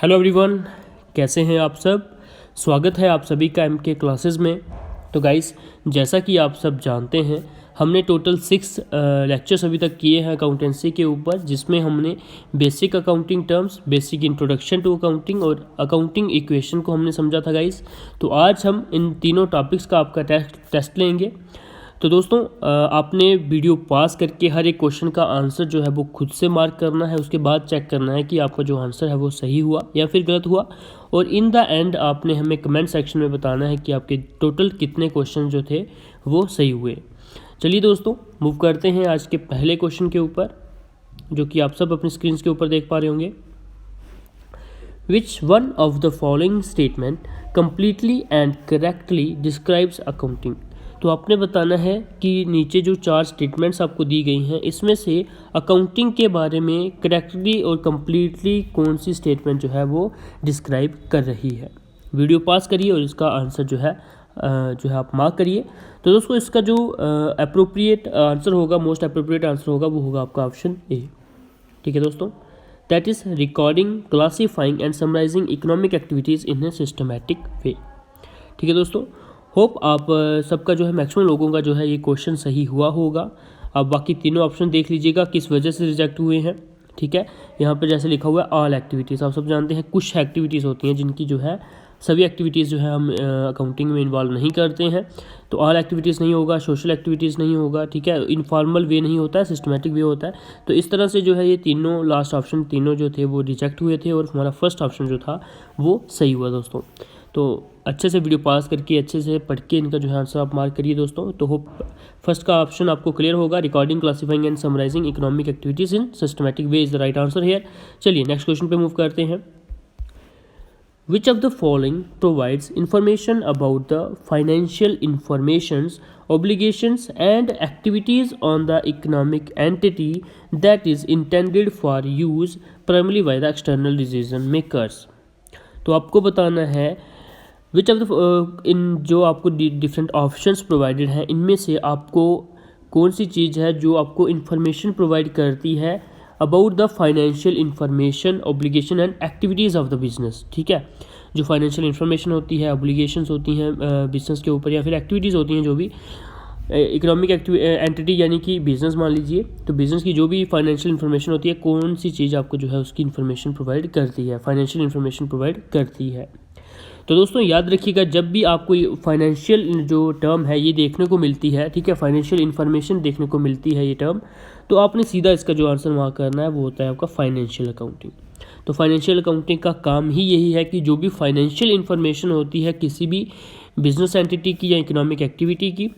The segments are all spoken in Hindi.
हेलो एवरीवन, कैसे हैं आप सब। स्वागत है आप सभी का एमके क्लासेस में। तो गाइस, जैसा कि आप सब जानते हैं, हमने टोटल 6 लेक्चर्स अभी तक किए हैं अकाउंटेंसी के ऊपर, जिसमें हमने basic accounting terms, basic introduction to accounting और अकाउंटिंग इक्वेशन को हमने समझा था गाइस। तो आज हम इन तीनों टॉपिक्स का आपका टेस्ट लेंगे। तो दोस्तों, आपने वीडियो पास करके हर एक क्वेश्चन का आंसर जो है वो खुद से मार्क करना है। उसके बाद चेक करना है कि आपका जो आंसर है वो सही हुआ या फिर गलत हुआ। और इन द एंड आपने हमें कमेंट सेक्शन में बताना है कि आपके टोटल कितने क्वेश्चन जो थे वो सही हुए। चलिए दोस्तों, मूव करते हैं आज के पहले क्वेश्चन के ऊपर, जो कि आप सब अपनी स्क्रीन के ऊपर देख पा रहे होंगे। Which one of the following statement completely and correctly describes accounting. तो आपने बताना है कि नीचे जो 4 स्टेटमेंट्स आपको दी गई हैं, इसमें से अकाउंटिंग के बारे में करेक्टली और कम्प्लीटली कौन सी स्टेटमेंट जो है वो डिस्क्राइब कर रही है। वीडियो पास करिए और इसका आंसर जो है आप मार्क करिए। तो दोस्तों, इसका जो अप्रोप्रिएट आंसर होगा, मोस्ट अप्रोप्रिएट आंसर होगा, वो होगा आपका ऑप्शन ए। ठीक है दोस्तों, that is recording, classifying and summarising economic activities in a systematic way. ठीक है दोस्तों, होप आप सबका जो है मैक्सिमम लोगों का जो है ये क्वेश्चन सही हुआ होगा। अब बाकी तीनों ऑप्शन देख लीजिएगा किस वजह से रिजेक्ट हुए हैं। ठीक है, यहाँ पर जैसे लिखा हुआ है ऑल एक्टिविटीज़, आप सब जानते हैं कुछ एक्टिविटीज़ होती हैं जिनकी जो है सभी एक्टिविटीज़ जो है हम अकाउंटिंग में इन्वॉल्व नहीं करते हैं। तो ऑल एक्टिविटीज़ नहीं होगा, सोशल एक्टिविटीज़ नहीं होगा, ठीक है, इनफॉर्मल वे नहीं होता है, सिस्टमेटिक वे होता है। तो इस तरह से जो है ये तीनों लास्ट ऑप्शन तीनों जो थे वो रिजेक्ट हुए थे और हमारा फर्स्ट ऑप्शन जो था वो सही हुआ दोस्तों। तो अच्छे से वीडियो पास करके अच्छे से पढ़ के इनका जो है आंसर आप मार्क करिए दोस्तों। तो होप फर्स्ट का ऑप्शन आपको क्लियर होगा, recording, classifying and summarising economic activities in systematic way is the right answer here. चलिए नेक्स्ट क्वेश्चन पे मूव करते हैं। Which of the following provides information about the financial informations, obligations and activities on the economic entity that is intended for use primarily by the external decision makers? तो आपको बताना है विच ऑफ द इन जो आपको डिफरेंट ऑप्शंस प्रोवाइडेड हैं, इनमें से आपको कौन सी चीज़ है जो आपको इन्फॉर्मेशन प्रोवाइड करती है about the financial information, obligation and activities of the business. ठीक है, जो फाइनेंशियल इंफॉर्मेशन होती है, ऑब्लिगेशंस होती हैं बिजनेस के ऊपर, या फिर एक्टिविटीज़ होती हैं जो भी इकोनॉमिक एंटिटी यानी कि बिजनेस मान लीजिए, तो बिजनेस की जो भी फाइनेंशियल इन्फॉर्मेशन होती है, कौन सी चीज़ आपको जो है उसकी इन्फॉर्मेशन प्रोवाइड करती है, फाइनेंशियल इन्फॉर्मेशन प्रोवाइड करती है। तो दोस्तों याद रखिएगा, जब भी आपको फाइनेंशियल जो टर्म है ये देखने को मिलती है, ठीक है, फाइनेंशियल इन्फॉर्मेशन देखने को मिलती है ये टर्म, तो आपने सीधा इसका जो आंसर वहाँ करना है वो होता है आपका फाइनेंशियल अकाउंटिंग। तो फाइनेंशियल अकाउंटिंग का काम ही यही है कि जो भी फाइनेंशियल इन्फॉर्मेशन होती है किसी भी बिजनेस एंटिटी की या इकोनॉमिक एक्टिविटी की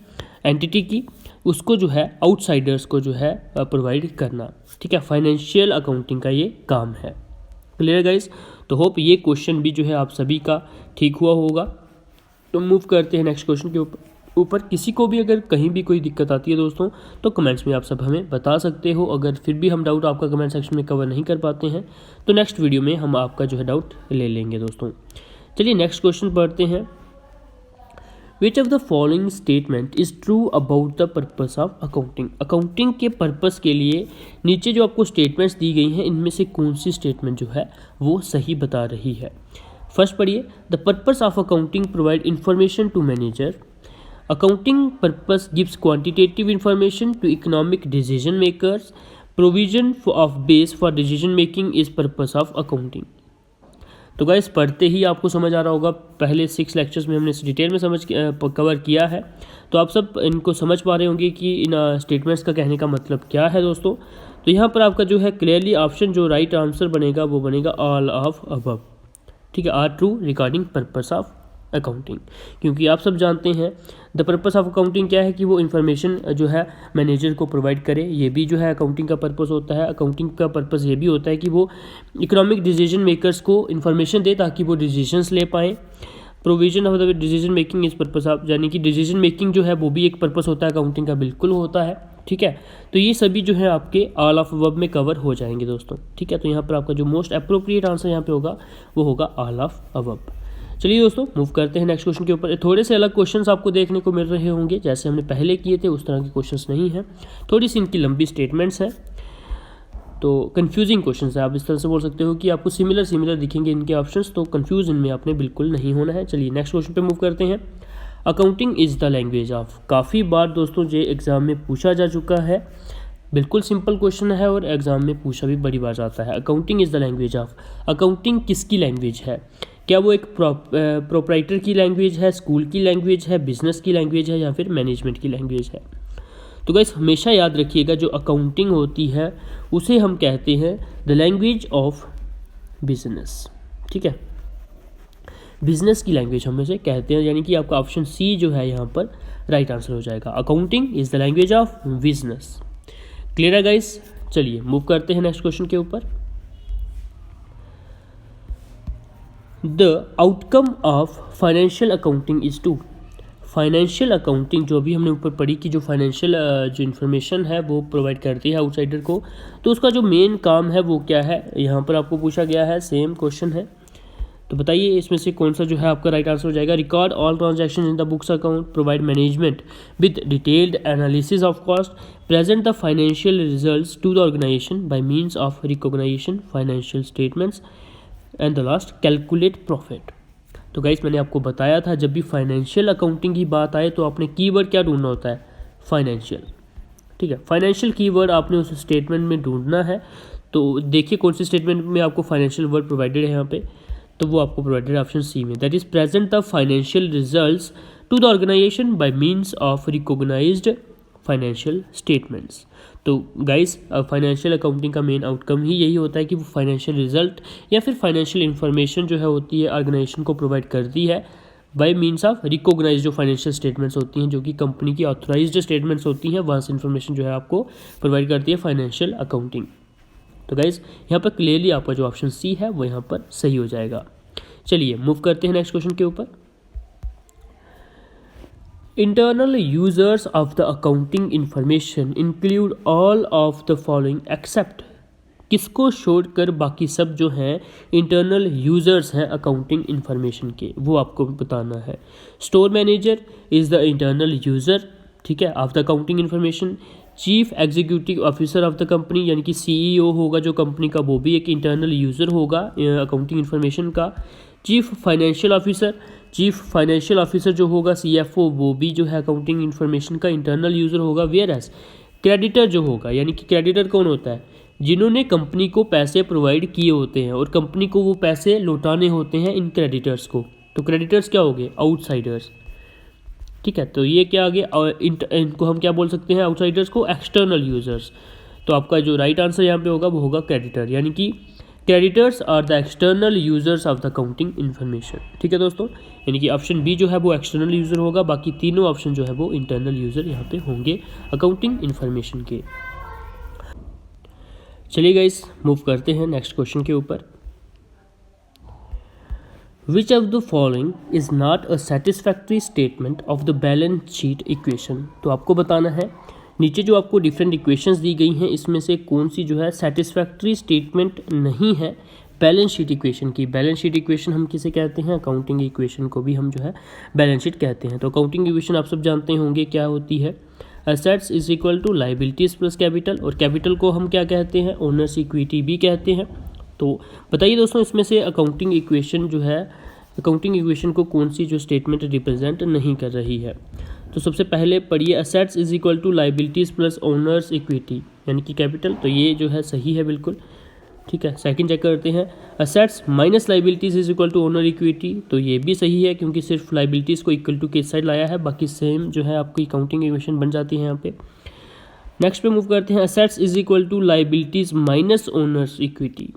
एंटिटी की, उसको जो है आउटसाइडर्स को जो है प्रोवाइड करना। ठीक है, फाइनेंशियल अकाउंटिंग का ये काम है। Clear guys? तो होप ये क्वेश्चन भी जो है आप सभी का ठीक हुआ होगा। तो मूव करते हैं नेक्स्ट क्वेश्चन के ऊपर। किसी को भी अगर कहीं भी कोई दिक्कत आती है दोस्तों, तो कमेंट्स में आप सब हमें बता सकते हो। अगर फिर भी हम डाउट आपका कमेंट सेक्शन में कवर नहीं कर पाते हैं, तो नेक्स्ट वीडियो में हम आपका जो है डाउट ले लेंगे दोस्तों। चलिए नेक्स्ट क्वेश्चन पढ़ते हैं। Which of the following statement is true about the purpose of accounting. Accounting के पर्पस के लिए नीचे जो आपको स्टेटमेंट्स दी गई हैं, इनमें से कौन सी स्टेटमेंट जो है वो सही बता रही है। फर्स्ट पढ़िए, the purpose of accounting provide information to manager. Accounting purpose gives quantitative information to economic decision makers. Provision of base for decision making is purpose of accounting. तो गाइस, पढ़ते ही आपको समझ आ रहा होगा, पहले 6 लेक्चर्स में हमने इस डिटेल में कवर किया है। तो आप सब इनको समझ पा रहे होंगे कि इन स्टेटमेंट्स का कहने का मतलब क्या है दोस्तों। तो यहाँ पर आपका जो है क्लियरली ऑप्शन जो राइट आंसर बनेगा वो बनेगा ऑल ऑफ अबव। ठीक है, are true regarding purpose of accounting, क्योंकि आप सब जानते हैं द पर्पस ऑफ अकाउंटिंग क्या है कि वो इन्फॉर्मेशन जो है मैनेजर को प्रोवाइड करे। ये भी जो है अकाउंटिंग का पर्पस होता है। अकाउंटिंग का पर्पस ये भी होता है कि वो इकोनॉमिक डिसीजन मेकर्स को इन्फॉर्मेशन दे ताकि वो डिसीजंस ले पाएँ। Provision of the decision making इस पर्पस ऑफ, यानी कि डिसीजन मेकिंग जो है वो भी एक पर्पस होता है अकाउंटिंग का, बिल्कुल होता है। ठीक है, तो ये सभी जो है आपके ऑल ऑफ अबव में कवर हो जाएंगे दोस्तों। ठीक है, तो यहाँ पर आपका जो मोस्ट अप्रोप्रिएट आंसर यहाँ पे होगा वो होगा ऑल ऑफ अबव। चलिए दोस्तों, मूव करते हैं नेक्स्ट क्वेश्चन के ऊपर। थोड़े से अलग क्वेश्चंस आपको देखने को मिल रहे होंगे, जैसे हमने पहले किए थे उस तरह के क्वेश्चंस नहीं हैं, थोड़ी सी इनकी लंबी स्टेटमेंट्स हैं। तो कंफ्यूजिंग क्वेश्चन है, आप इस तरह से बोल सकते हो कि आपको सिमिलर दिखेंगे इनके ऑप्शंस, तो कंफ्यूज इनमें आपने बिल्कुल नहीं होना है। चलिए नेक्स्ट क्वेश्चन पे मूव करते हैं। Accounting is the language of, काफ़ी बार दोस्तों ये एग्ज़ाम में पूछा जा चुका है, बिल्कुल सिंपल क्वेश्चन है और एग्ज़ाम में पूछा भी बड़ी बार जाता है। Accounting is the language of, accounting किसकी लैंग्वेज है? क्या वो एक प्रोप्राइटर की लैंग्वेज है, स्कूल की लैंग्वेज है, बिजनेस की लैंग्वेज है, या फिर मैनेजमेंट की लैंग्वेज है? तो गाइस हमेशा याद रखिएगा, जो अकाउंटिंग होती है उसे हम कहते हैं द लैंग्वेज ऑफ बिजनेस। ठीक है, बिजनेस की लैंग्वेज हम इसे कहते हैं, यानी कि आपका ऑप्शन सी जो है यहाँ पर राइट आंसर हो जाएगा। Accounting is the language of business. Clear है गाइस? चलिए मूव करते हैं नेक्स्ट क्वेश्चन के ऊपर। The outcome of financial accounting is to, financial accounting जो भी हमने ऊपर पढ़ी कि जो फाइनेंशियल जो इन्फॉर्मेशन है वो प्रोवाइड करती है आउटसाइडर को, तो उसका जो मेन काम है वो क्या है, यहाँ पर आपको पूछा गया है, सेम क्वेश्चन है। तो बताइए इसमें से कौन सा जो है आपका राइट आंसर हो जाएगा। Record all transaction in the books account, provide management with detailed analysis of cost, present the financial results to the organisation by means of recognition financial statements, and the last calculate profit. तो गाइस मैंने आपको बताया था जब भी फाइनेंशियल अकाउंटिंग की बात आए तो आपने कीवर्ड क्या ढूंढना होता है, फाइनेंशियल। ठीक है, फाइनेंशियल कीवर्ड आपने उस स्टेटमेंट में ढूंढना है। तो देखिए कौन सी स्टेटमेंट में आपको फाइनेंशियल वर्ड प्रोवाइडेड है यहाँ पे, तो वो आपको प्रोवाइडेड ऑप्शन सी में, that is present the financial results to the organisation by means of recognised financial statements. तो गाइस फाइनेंशियल अकाउंटिंग का मेन आउटकम ही यही होता है कि वो फाइनेंशियल रिजल्ट या फिर फाइनेंशियल इन्फॉर्मेशन जो है होती है ऑर्गेनाइजेशन को प्रोवाइड करती है बाय मीन्स ऑफ रिकॉग्नाइज, जो फाइनेंशियल स्टेटमेंट्स होती हैं जो कि कंपनी की ऑथराइज्ड स्टेटमेंट्स होती हैं, वहाँ से इन्फॉर्मेशन जो है आपको प्रोवाइड करती है फाइनेंशियल अकाउंटिंग। तो गाइस यहाँ पर क्लियरली आपका जो ऑप्शन सी है वो यहाँ पर सही हो जाएगा। चलिए मूव करते हैं नेक्स्ट क्वेश्चन के ऊपर। Internal users of the accounting information include all of the following except, किसको छोड़कर बाकी सब जो हैं इंटरनल यूजर्स हैं अकाउंटिंग इंफॉर्मेशन के, वो आपको बताना है। Store manager is the internal user, ठीक है, of the accounting information. Chief executive officer of the company, यानी कि सीईओ होगा जो कंपनी का, वो भी एक इंटरनल यूज़र होगा अकाउंटिंग इंफॉर्मेशन का। चीफ फाइनेंशियल ऑफिसर जो होगा सीएफओ, वो भी जो है अकाउंटिंग इंफॉर्मेशन का इंटरनल यूज़र होगा। वेयर एज क्रेडिटर जो होगा, यानी कि क्रेडिटर कौन होता है, जिन्होंने कंपनी को पैसे प्रोवाइड किए होते हैं और कंपनी को वो पैसे लौटाने होते हैं इन क्रेडिटर्स को, तो क्रेडिटर्स क्या हो गए, आउटसाइडर्स। ठीक है, तो ये क्या आ गया, इनको हम क्या बोल सकते हैं आउटसाइडर्स को, एक्सटर्नल यूजर्स। तो आपका जो राइट आंसर यहाँ पे होगा वो होगा क्रेडिटर, यानी कि creditors are the external users of the accounting information. ठीक है दोस्तों, यानी कि ऑप्शन बी जो है वो एक्सटर्नल यूजर होगा, बाकी तीनों ऑप्शन जो है वो इंटरनल यूजर यहाँ पे होंगे अकाउंटिंग इन्फॉर्मेशन के। चलिए गाइस मूव करते हैं नेक्स्ट क्वेश्चन के ऊपर। Which of the following is not a satisfactory statement of the balance sheet equation? तो आपको बताना है, नीचे जो आपको डिफरेंट इक्वेशंस दी गई हैं इसमें से कौन सी जो है सेटिस्फैक्ट्री स्टेटमेंट नहीं है बैलेंस शीट इक्वेशन की। बैलेंस शीट इक्वेशन हम किसे कहते हैं, अकाउंटिंग इक्वेशन को भी हम जो है बैलेंस शीट कहते हैं। तो अकाउंटिंग इक्वेशन आप सब जानते होंगे क्या होती है, assets is equal to liabilities plus capital, और कैपिटल को हम क्या कहते हैं, ओनर्स इक्विटी भी कहते हैं। तो बताइए दोस्तों इसमें से अकाउंटिंग इक्वेशन जो है, अकाउंटिंग इक्वेशन को कौन सी जो स्टेटमेंट रिप्रेजेंट नहीं कर रही है। तो सबसे पहले पढ़िए, assets is equal to liabilities plus owners equity, यानी कि कैपिटल, तो ये जो है सही है बिल्कुल। ठीक है, सेकंड चेक करते हैं, assets minus liabilities is equal to owner equity, तो ये भी सही है क्योंकि सिर्फ लाइबिलिटीज़ को इक्वल टू के साइड लाया है, बाकी सेम जो है आपकी अकाउंटिंग इक्वेशन बन जाती है यहाँ पे। नेक्स्ट पे मूव करते हैं, assets is equal to liabilities minus owners equity,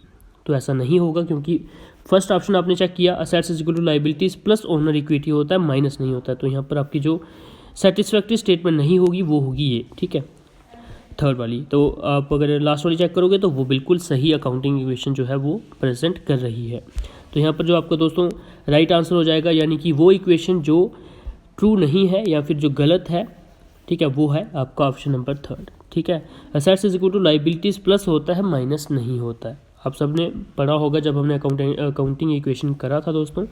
तो ऐसा नहीं होगा क्योंकि फर्स्ट ऑप्शन आपने चेक किया, assets is equal to liabilities plus owner equity होता है, माइनस नहीं होता है, तो यहाँ पर आपकी जो सेटिस्फैक्ट्री स्टेटमेंट नहीं होगी वो होगी ये। ठीक है, थर्ड वाली, तो आप अगर लास्ट वाली चेक करोगे तो वो बिल्कुल सही अकाउंटिंग इक्वेशन जो है वो प्रेजेंट कर रही है। तो यहाँ पर जो आपका दोस्तों राइट आंसर हो जाएगा, यानी कि वो इक्वेशन जो ट्रू नहीं है या फिर जो गलत है, ठीक है, वो है आपका ऑप्शन नंबर थर्ड। ठीक है, assets is equal to liabilities plus होता है, माइनस नहीं होता है। आप सबने पढ़ा होगा जब हमने अकाउंटिंग इक्वेशन करा था दोस्तों।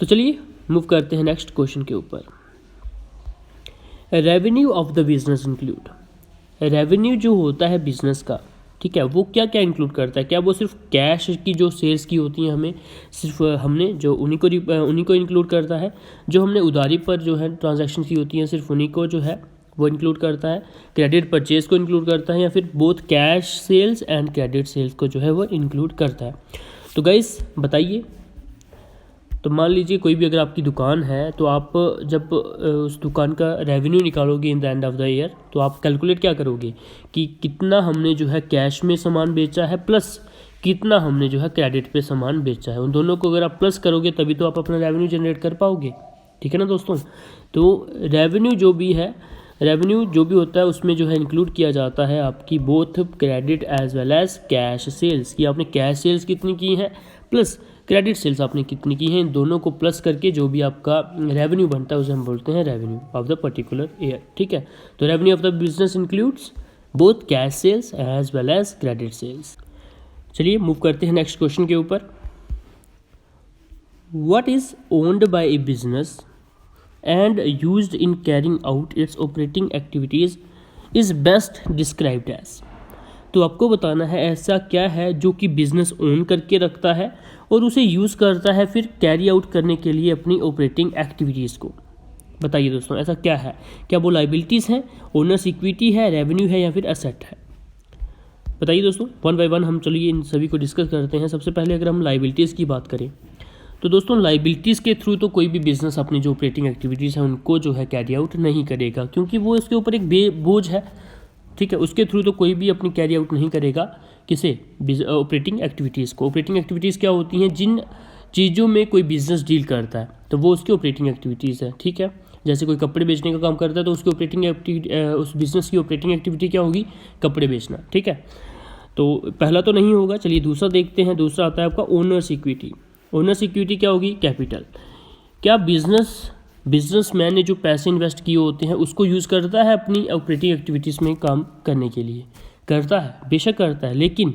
तो चलिए मूव करते हैं नेक्स्ट क्वेश्चन के ऊपर। Revenue of the business include, revenue जो होता है बिजनेस का ठीक है, वो क्या क्या इंक्लूड करता है? क्या वो सिर्फ कैश की जो सेल्स की होती हैं हमें सिर्फ हमने जो उन्हीं को इंक्लूड करता है? जो हमने उधारी पर जो है ट्रांजैक्शन की होती हैं सिर्फ उन्हीं को जो है वो इंक्लूड करता है? क्रेडिट परचेज को इंक्लूड करता है, या फिर both cash sales and credit sales को जो है वो इंक्लूड करता है? तो गाइस बताइए। तो मान लीजिए कोई भी अगर आपकी दुकान है तो आप जब उस दुकान का रेवेन्यू निकालोगे इन the end of the year, तो आप कैलकुलेट क्या करोगे कि कितना हमने जो है कैश में सामान बेचा है प्लस कितना हमने जो है क्रेडिट पे सामान बेचा है। उन दोनों को अगर आप प्लस करोगे तभी तो आप अपना रेवेन्यू जनरेट कर पाओगे। ठीक है ना दोस्तों? तो रेवेन्यू जो भी होता है उसमें जो है इंक्लूड किया जाता है आपकी both credit as well as cash sales, कि आपने कैश सेल्स कितनी की है प्लस क्रेडिट सेल्स आपने कितनी की है। इन दोनों को प्लस करके जो भी आपका रेवेन्यू बनता है उसे हम बोलते हैं revenue of the particular year. ठीक है, तो revenue of the business includes both cash sales as well as credit sales. चलिए मूव करते हैं नेक्स्ट क्वेश्चन के ऊपर। What is owned by a business and used in carrying out its operating activities is best described as। तो आपको बताना है ऐसा क्या है जो कि बिजनेस ओन करके रखता है और उसे यूज़ करता है फिर कैरी आउट करने के लिए अपनी ऑपरेटिंग एक्टिविटीज़ को। बताइए दोस्तों ऐसा क्या है? क्या वो लाइबिलिटीज़ हैं, ओनर्स इक्विटी है, रेवेन्यू है, या फिर एसेट है? बताइए दोस्तों, वन बाय वन हम चलिए इन सभी को डिस्कस करते हैं। सबसे पहले अगर हम लाइबिलिटीज़ की बात करें तो दोस्तों लाइबिलिटीज़ के थ्रू तो कोई भी बिजनेस अपनी जो ऑपरेटिंग एक्टिविटीज़ हैं उनको जो है कैरी आउट नहीं करेगा, क्योंकि वो उसके ऊपर एक बोझ है। ठीक है, उसके थ्रू तो कोई भी अपनी कैरी आउट नहीं करेगा किसे? ऑपरेटिंग एक्टिविटीज़ को। ऑपरेटिंग एक्टिविटीज़ क्या होती हैं? जिन चीज़ों में कोई बिजनेस डील करता है तो वो उसकी ऑपरेटिंग एक्टिविटीज़ है। ठीक है, जैसे कोई कपड़े बेचने का काम करता है तो उसकी ऑपरेटिंग एक्टिविटी उस बिज़नेस की ऑपरेटिंग एक्टिविटी क्या होगी? कपड़े बेचना। ठीक है, तो पहला तो नहीं होगा। चलिए दूसरा देखते हैं। दूसरा आता है आपका ओनर्स इक्विटी। ओनर्स इक्विटी क्या होगी? कैपिटल। क्या बिजनेसमैन ने जो पैसे इन्वेस्ट किए होते हैं उसको यूज़ करता है अपनी ऑपरेटिंग एक्टिविटीज़ में काम करने के लिए? करता है, बेशक करता है, लेकिन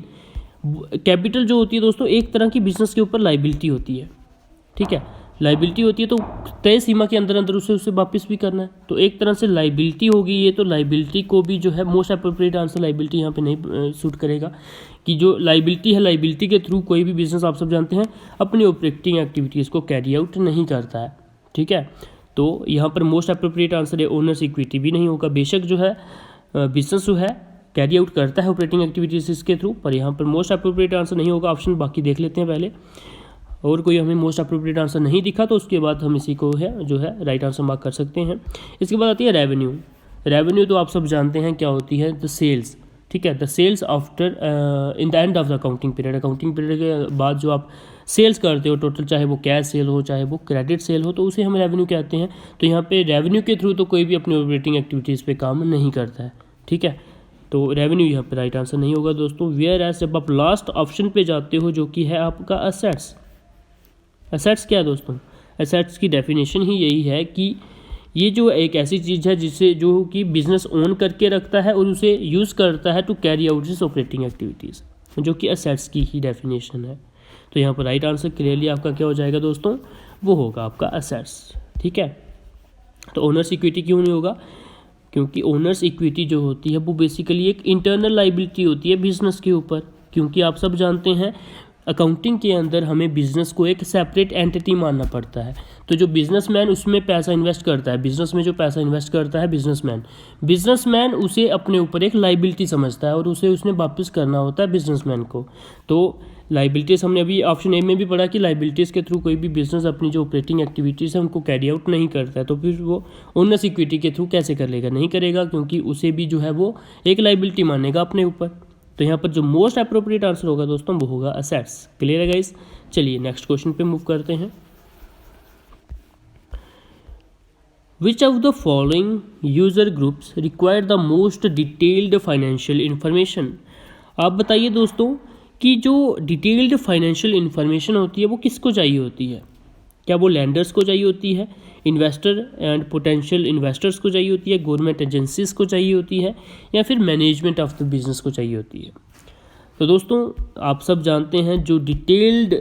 कैपिटल जो होती है दोस्तों एक तरह की बिजनेस के ऊपर लाइबिलिटी होती है। ठीक है, लाइबिलिटी होती है तो तय सीमा के अंदर उसे वापस भी करना है, तो एक तरह से लाइबिलिटी होगी ये। तो लाइबिलिटी को भी जो है मोस्ट अप्रोप्रिएट आंसर लाइबिलिटी यहाँ पे नहीं सूट करेगा, कि जो लाइबिलिटी है लाइबिलिटी के थ्रू कोई भी बिजनेस आप सब जानते हैं अपनी ऑपरेटिंग एक्टिविटीज़ को कैरी आउट नहीं करता है। ठीक है, तो यहाँ पर मोस्ट अप्रोप्रिएट आंसर है ओनर्स इक्विटी भी नहीं होगा। बेशक जो है बिजनेस जो है कैरी आउट करता है ऑपरेटिंग एक्टिविटीज़ इसके थ्रू, पर यहाँ पर मोस्ट अप्रोप्रिएट आंसर नहीं होगा। ऑप्शन बाकी देख लेते हैं पहले, और कोई हमें मोस्ट अप्रोप्रिएट आंसर नहीं दिखा तो उसके बाद हम इसी को है जो है राइट आंसर मार्क कर सकते हैं। इसके बाद आती है रेवेन्यू। रेवेन्यू तो आप सब जानते हैं क्या होती है? The sales. ठीक है, the sales after in the end of the accounting period. Accounting period के बाद जो आप सेल्स करते हो टोटल, चाहे वो कैश सेल हो चाहे वो क्रेडिट सेल हो, तो उसे हम रेवेन्यू कहते हैं। तो यहाँ पे रेवेन्यू के थ्रू तो कोई भी अपनी ऑपरेटिंग एक्टिविटीज़ पे काम नहीं करता है। ठीक है, तो रेवेन्यू यहाँ पे राइट आंसर नहीं होगा दोस्तों। वेयर एज जब आप लास्ट ऑप्शन पे जाते हो जो कि है आपका असेट्स। असेट्स क्या है दोस्तों? असेट्स की डेफिनेशन ही यही है कि ये जो एक ऐसी चीज़ है जिसे जो कि बिजनेस ओन करके रखता है और उसे यूज़ करता है to carry out this operating activities, जो कि असेट्स की ही डेफिनेशन है। तो यहाँ पर राइट आंसर क्लियरली आपका क्या हो जाएगा दोस्तों? वो होगा आपका असेट्स। ठीक है, तो ओनर्स इक्विटी क्यों नहीं होगा? क्योंकि ओनर्स इक्विटी जो होती है वो बेसिकली एक इंटरनल लाइबिलिटी होती है बिजनेस के ऊपर, क्योंकि आप सब जानते हैं अकाउंटिंग के अंदर हमें बिजनेस को एक सेपरेट एंटिटी मानना पड़ता है। तो जो बिजनेसमैन उसमें पैसा इन्वेस्ट करता है, बिजनेस में जो पैसा इन्वेस्ट करता है बिजनेसमैन उसे अपने ऊपर एक लाइबिलिटी समझता है और उसे उसने वापस करना होता है बिजनेसमैन को। तो लाइबिलिटीज़ हमने अभी ऑप्शन ए में भी पढ़ा कि लाइबिलिटीज़ के थ्रू कोई भी बिजनेस अपनी जो ऑपरेटिंग एक्टिविटीज़ है उनको कैरी आउट नहीं करता है, तो फिर वो ओनर्स इक्विटी के थ्रू कैसे कर लेगा? नहीं करेगा, क्योंकि उसे भी जो है वो एक लाइबिलिटी मानेगा अपने ऊपर। तो यहाँ पर जो मोस्ट अप्रोप्रिएट आंसर होगा दोस्तों वो होगा असेट्स। क्लियर है गाइस? चलिए नेक्स्ट क्वेश्चन पे मूव करते हैं। Which of the following user groups require the most detailed financial information? आप बताइए दोस्तों कि जो डिटेल्ड फाइनेंशियल इंफॉर्मेशन होती है वो किसको चाहिए होती है? क्या वो लैंडर्स को चाहिए होती है, इन्वेस्टर एंड पोटेंशियल इन्वेस्टर्स को चाहिए होती है, गवर्नमेंट एजेंसीज को चाहिए होती है, या फिर मैनेजमेंट ऑफ द बिजनेस को चाहिए होती है? तो दोस्तों आप सब जानते हैं जो डिटेल्ड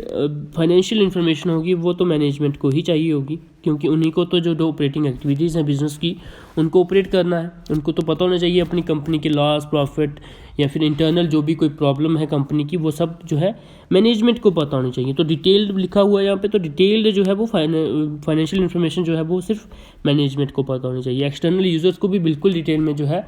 फाइनेंशियल इन्फॉर्मेशन होगी वो तो मैनेजमेंट को ही चाहिए होगी, क्योंकि उन्हीं को तो जो ऑपरेटिंग एक्टिविटीज़ हैं बिज़नेस की उनको ऑपरेट करना है। उनको तो पता होना चाहिए अपनी कंपनी के लॉस प्रॉफिट या फिर इंटरनल जो भी कोई प्रॉब्लम है कंपनी की, वो सब जो है मैनेजमेंट को पता होनी चाहिए। तो डिटेल्ड लिखा हुआ है यहाँ पे, तो डिटेल्ड जो है वो फाइनेंशियल इन्फॉर्मेशन जो है वो सिर्फ मैनेजमेंट को पता होनी चाहिए। एक्सटर्नल यूज़र्स को भी बिल्कुल डिटेल में जो है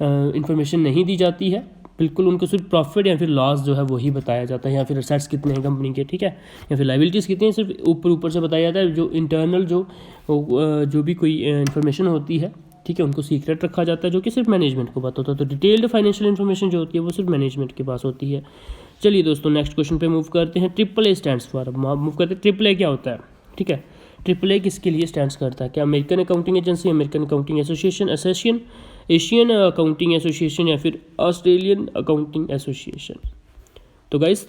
इन्फॉर्मेशन नहीं दी जाती है, बिल्कुल उनको सिर्फ प्रॉफिट या फिर लॉस जो है वही बताया जाता है, या फिर असेट्स कितने हैं कंपनी के, ठीक है, या फिर लाइबिलिटीज़ कितनी हैं, सिर्फ ऊपर से बताया जाता है। जो इंटरनल जो भी कोई इन्फॉर्मेशन होती है, ठीक है, उनको सीक्रेट रखा जाता है, जो कि सिर्फ मैनेजमेंट को पता होता है। तो डिटेल्ड फाइनेंशियल इन्फॉर्मेशन जो होती है वो सिर्फ मैनेजमेंट के पास होती है। चलिए दोस्तों नेक्स्ट क्वेश्चन पे मूव करते हैं। AAA स्टैंड्स फॉर, मूव करते हैं AAA क्या होता है, ठीक है, AAA किसके लिए स्टैंड्स करता है, क्या American accounting agency, American accounting association, Asian accounting association या फिर ऑस्ट्रेलियन अकाउंटिंग एसोसिएशन। तो गाइस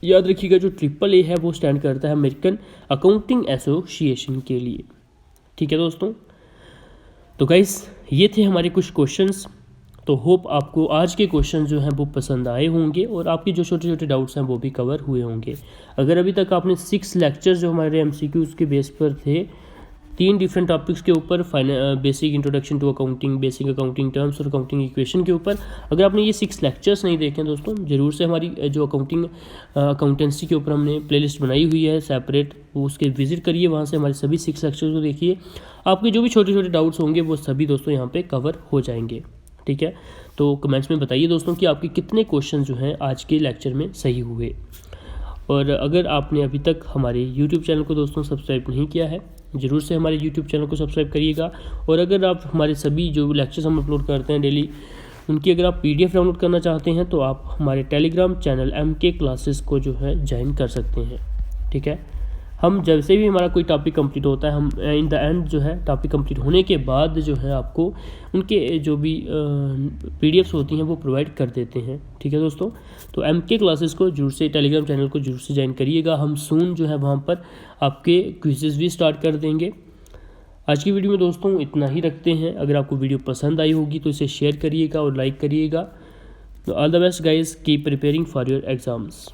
याद रखिएगा जो AAA है वो स्टैंड करता है अमेरिकन अकाउंटिंग एसोसिएशन के लिए, ठीक है दोस्तों। तो गाइस ये थे हमारे कुछ क्वेश्चंस। तो होप आपको आज के क्वेश्चन जो हैं वो पसंद आए होंगे और आपके जो छोटे छोटे डाउट्स हैं वो भी कवर हुए होंगे। अगर अभी तक आपने 6 लेक्चर्स जो हमारे MCQs के बेस पर थे 3 डिफरेंट टॉपिक्स के ऊपर, basic introduction to accounting, basic accounting terms और अकाउंटिंग इक्वेशन के ऊपर, अगर आपने ये 6 लेक्चर्स नहीं देखे दोस्तों, ज़रूर से हमारी जो अकाउंटेंसी के ऊपर हमने प्लेलिस्ट बनाई हुई है सेपरेट, वो उसके विजिट करिए, वहाँ से हमारे सभी 6 लेक्चर्स को देखिए। आपके जो भी छोटे छोटे डाउट्स होंगे वो सभी दोस्तों यहाँ पर कवर हो जाएंगे, ठीक है। तो कमेंट्स में बताइए दोस्तों कि आपके कितने क्वेश्चन जो हैं आज के लेक्चर में सही हुए। और अगर आपने अभी तक हमारे YouTube चैनल को दोस्तों सब्सक्राइब नहीं किया है, ज़रूर से हमारे YouTube चैनल को सब्सक्राइब करिएगा। और अगर आप हमारे सभी जो लेक्चर्स हम अपलोड करते हैं डेली, उनकी अगर आप PDF डाउनलोड करना चाहते हैं तो आप हमारे टेलीग्राम चैनल MK क्लासेस को जो है ज्वाइन कर सकते हैं, ठीक है। हम जब से भी हमारा कोई टॉपिक कंप्लीट होता है, हम इन द एंड जो है टॉपिक कंप्लीट होने के बाद जो है आपको उनके जो भी PDFs होती हैं वो प्रोवाइड कर देते हैं, ठीक है दोस्तों। तो MK क्लासेस को जरूर से, टेलीग्राम चैनल को जरूर से ज्वाइन करिएगा। हम सून जो है वहाँ पर आपके क्विज़ेस भी स्टार्ट कर देंगे। आज की वीडियो में दोस्तों इतना ही रखते हैं। अगर आपको वीडियो पसंद आई होगी तो इसे शेयर करिएगा और लाइक करिएगा। तो all the best guys, keep preparing for your exams.